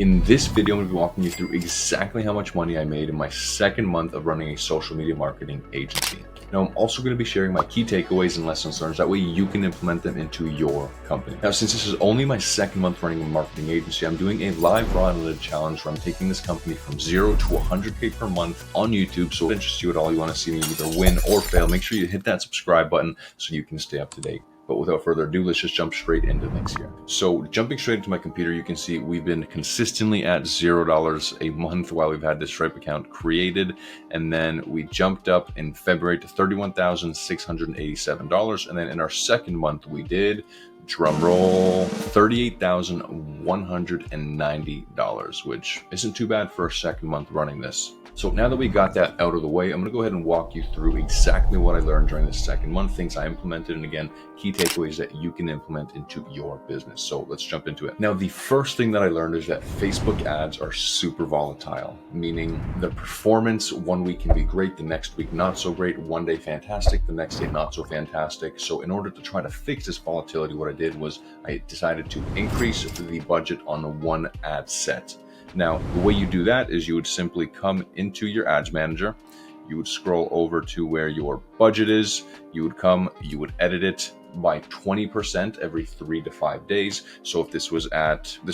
In this video, I'm going to be walking you through exactly how much money I made in my second month of running a social media marketing agency. Now, I'm also going to be sharing my key takeaways and lessons learned. That way you can implement them into your company. Now, since this is only my second month running a marketing agency, I'm doing a live raw analytic challenge where I'm taking this company from 0 to 100K per month on YouTube. So if it interests you at all, you want to see me either win or fail, make sure you hit that subscribe button so you can stay up to date. But without further ado, let's just jump straight into things here. So jumping straight into my computer, you can see we've been consistently at $0 a month while we've had this Stripe account created. And then we jumped up in February to $31,687. And then in our second month, we did, drum roll, $38,190, which isn't too bad for a second month running this. So now that we got that out of the way, I'm going to go ahead and walk you through exactly what I learned during this second month, things I implemented, and again, key takeaways that you can implement into your business. So let's jump into it. Now, the first thing that I learned is that Facebook ads are super volatile, meaning the performance one week can be great, the next week not so great, one day fantastic, the next day not so fantastic. So in order to try to fix this volatility, what I did was I decided to increase the budget on one ad set. Now, the way you do that is you would simply come into your ads manager, you would scroll over to where your budget is, you would come, you would edit it by 20% every 3 to 5 days. So if this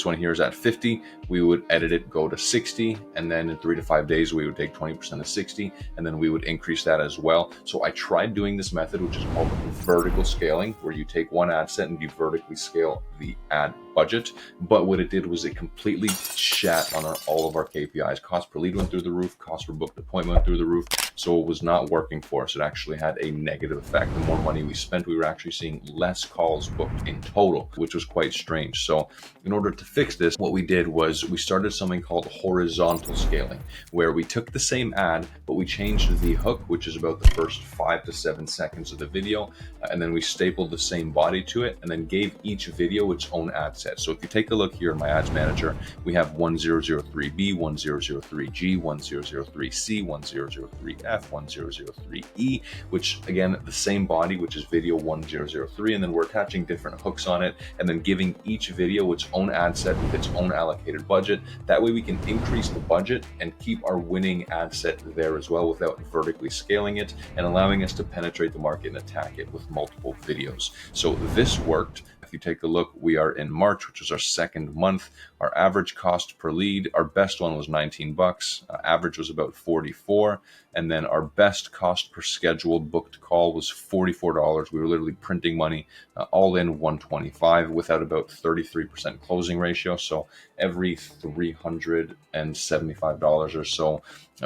one here is at 50, we would edit it, go to 60, and then in 3 to 5 days, we would take 20% of 60, and then we would increase that as well. So I tried doing this method, which is called vertical scaling, where you take one ad set and you vertically scale the ad budget. But what it did was it completely shat on all of our KPIs. Cost per lead went through the roof, cost per booked appointment went through the roof. So it was not working for us. It actually had a negative effect. The more money we spent, we were actually seeing less calls booked in total, which was quite strange. So in order to fix this, what we did was we started something called horizontal scaling, where we took the same ad, but we changed the hook, which is about the first 5 to 7 seconds of the video, and then we stapled the same body to it, and then gave each video its own ad set. So if you take a look here in my ads manager, we have 1003B, 1003G, 1003C, 1003F, 1003E, which again, the same body, which is video 1003, and then we're attaching different hooks on it and then giving each video its own ad set with its own allocated budget. That way we can increase the budget and keep our winning ad set there as well without vertically scaling it and allowing us to penetrate the market and attack it with multiple videos. So this worked. If you take a look, we are in March, which was our second month. Our average cost per lead, our best one was $19. Average was about 44. And then our best cost per scheduled booked call was $44. We were literally printing money, all in $125 without about 33% closing ratio. So every $375 or so,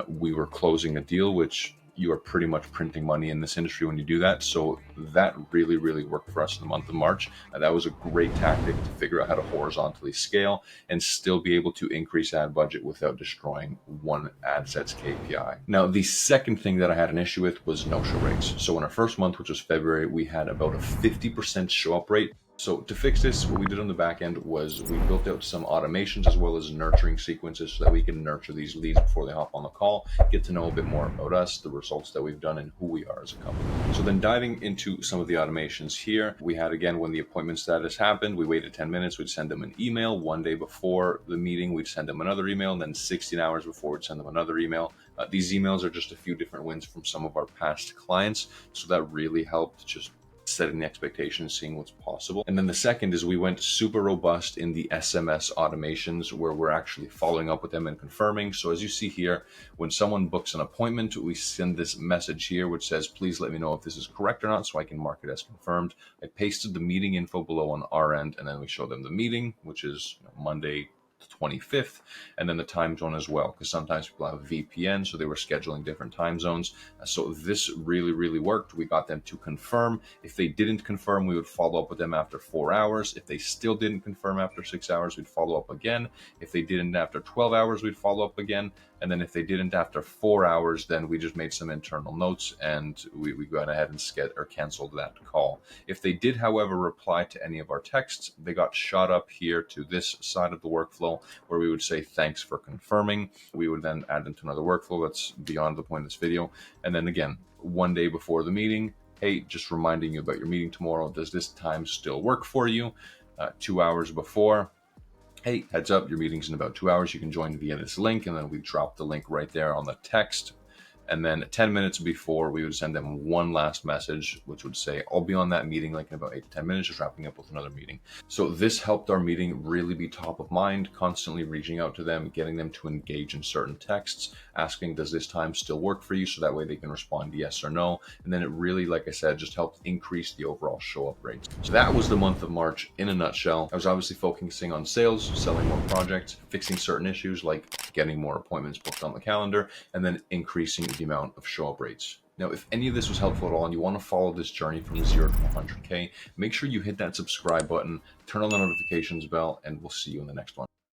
we were closing a deal, which you are pretty much printing money in this industry when you do that. So that really, really worked for us in the month of March. That was a great tactic to figure out how to horizontally scale and still be able to increase ad budget without destroying one ad set's KPI. Now, the second thing that I had an issue with was no-show rates. So in our first month, which was February, we had about a 50% show-up rate. So to fix this, what we did on the back end was we built out some automations as well as nurturing sequences so that we can nurture these leads before they hop on the call, get to know a bit more about us, the results that we've done, and who we are as a company. So then diving into some of the automations here, we had, again, when the appointment status happened, we waited 10 minutes, we'd send them an email. One day before the meeting, we'd send them another email, and then 16 hours before, we'd send them another email. These emails are just a few different wins from some of our past clients. So that really helped just setting the expectations, seeing what's possible. And then the second is we went super robust in the SMS automations where we're actually following up with them and confirming. So as you see here, when someone books an appointment, we send this message here which says, please let me know if this is correct or not so I can mark it as confirmed. I pasted the meeting info below on our end, and then we show them the meeting, which is Monday, 25th, and then the time zone as well, because sometimes people have VPN, so they were scheduling different time zones. So this really, really worked. We got them to confirm. If they didn't confirm, we would follow up with them after 4 hours. If they still didn't confirm after 6 hours, we'd follow up again. If they didn't after 12 hours, we'd follow up again. And then if they didn't after 4 hours, then we just made some internal notes and we went ahead and canceled that call. If they did, however, reply to any of our texts, they got shot up here to this side of the workflow where we would say, thanks for confirming. We would then add them to another workflow that's beyond the point of this video. And then again, one day before the meeting, hey, just reminding you about your meeting tomorrow. Does this time still work for you? 2 hours before, hey, heads up, your meeting's in about 2 hours. You can join via this link. And then we drop the link right there on the text. And then 10 minutes before, we would send them one last message, which would say, I'll be on that meeting like in about 8 to 10 minutes, just wrapping up with another meeting. So this helped our meeting really be top of mind, constantly reaching out to them, getting them to engage in certain texts, asking, does this time still work for you? So that way they can respond yes or no. And then it really, like I said, just helped increase the overall show up rates. So that was the month of March in a nutshell. I was obviously focusing on sales, selling more projects, fixing certain issues like getting more appointments booked on the calendar, and then increasing the amount of show up rates. Now, if any of this was helpful at all and you want to follow this journey from 0 to 100K, make sure you hit that subscribe button, turn on the notifications bell, and we'll see you in the next one.